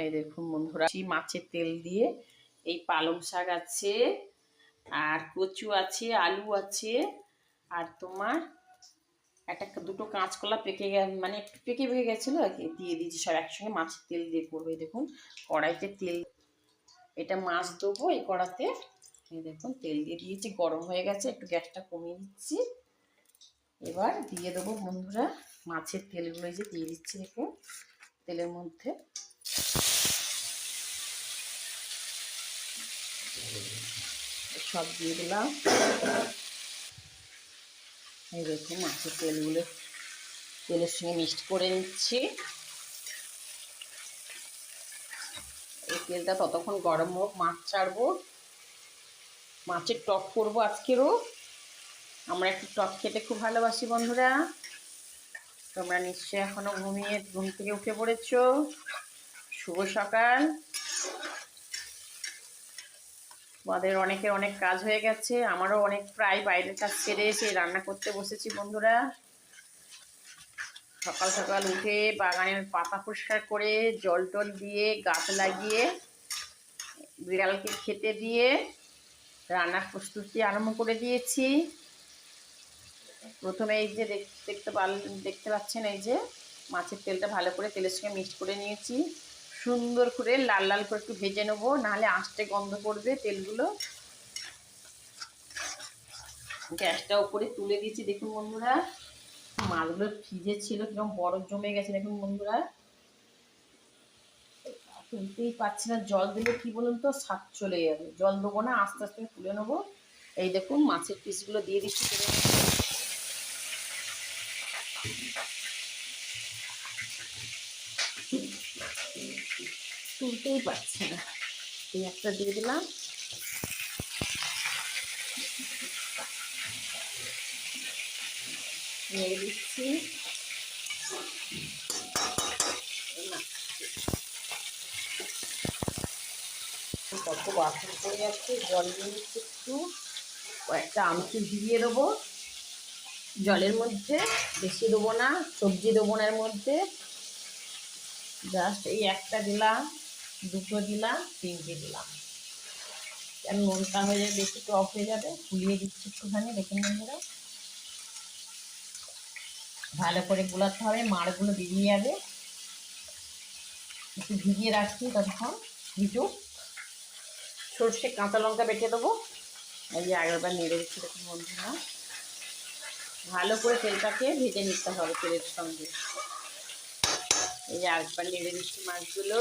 এই দেখুন বন্ধুরা, মাছের তেল দিয়ে এই পালং শাক আছে, আর কচু আছে, আলু আছে, আর তোমার দুটো কাঁচকলা পেকে মানে একটু পেকে গেছিলো আর কি, দিয়ে দিয়েছি সব একসঙ্গে মাছের তেল দিয়ে করবো। দেখুন কড়াইতে তেল, এটা মাছ দেবো এই কড়াতে। এই দেখুন তেল দিয়ে দিয়েছি, গরম হয়ে গেছে, একটু গ্যাসটা কমিয়ে দিচ্ছি। এবার দিয়ে দেবো বন্ধুরা মাছের তেলগুলো, যে দিয়ে দিচ্ছি দেখুন তেলের মধ্যে। সব দিয়ে দিলাম। এই দেখুন মাছের তেলগুলো তেলের সঙ্গে মিক্সড করে নিচ্ছি। এই তেলটা ততক্ষণ গরম হোক, মাছ ছাড়বো, মাছের টক করবো আজকেরও। আমরা একটু টক খেতে খুব ভালোবাসি বন্ধুরা। তোমরা নিশ্চয়ই এখনো ঘুম থেকে উঠে পড়েছো। শুভ সকাল। তোমাদের অনেকের অনেক কাজ হয়ে গেছে, আমারও অনেক প্রায় বাইরের কাজ সেরে এসে রান্না করতে বসেছি বন্ধুরা। সকাল সকাল উঠে বাগানের পাতা পরিষ্কার করে জল টল দিয়ে গাছ লাগিয়ে বিড়ালকে খেতে দিয়ে রান্নার প্রস্তুতি আরম্ভ করে দিয়েছি। প্রথমে এই যে দেখতে পাচ্ছেন, এই যে মাছের তেলটা ভালো করে তেলের সঙ্গে মিক্সড করে নিয়েছি। সুন্দর করে লাল লাল করে একটু ভেজে নেবো, নাহলে আঁশটে গন্ধ করবে তেলগুলো। গ্যাসটা উপরে তুলে দিয়েছি। দেখুন বন্ধুরা মাছগুলো ফ্রিজে ছিল, কিরকম বরফ জমে গেছে দেখুন বন্ধুরা। তুলতেই পারছি না, জল দিলে কি বলুন তো স্বাদ চলে যাবে। জল দেবো না, আস্তে আস্তে তুলে নেবো। এই দেখুন মাছের পিসগুলো দিয়ে দিচ্ছি। তুলতেই পারছি না, এই একটা দিয়ে দিলাম। নেড়ে দিচ্ছি। কত বাসন পড়ে যাচ্ছে, জল দিয়ে দিচ্ছি একটু, কয়েকটা আমচুর ভিজিয়ে দেবো জলের মধ্যে, বেশি দেবো না, সবজি দেবো না এর মধ্যে। জাস্ট এই একটা দিলাম, দুটো দিলাম, তিনটে দিলাম, কেন নোনটা হয়ে যাবে, বেশি টক হয়ে যাবে। ফুলিয়ে দিচ্ছি একটুখানি, দেখুন বন্ধুরা ভালো করে গোলাতে হবে, মাড়গুলো বেরিয়ে যাবে। একটু ভিজিয়ে রাখছি ততক্ষণ। কিছু সর্ষে কাঁচা লঙ্কা বেটে দেবো। এই যে আগেরবার নেড়ে দিচ্ছি দেখুন বন্ধুরা, ভালো করে তেলটাকে ভেজে নিতে হবে তেলের সঙ্গে। এই যে আরেকবার নেড়ে দিচ্ছি মাছগুলো।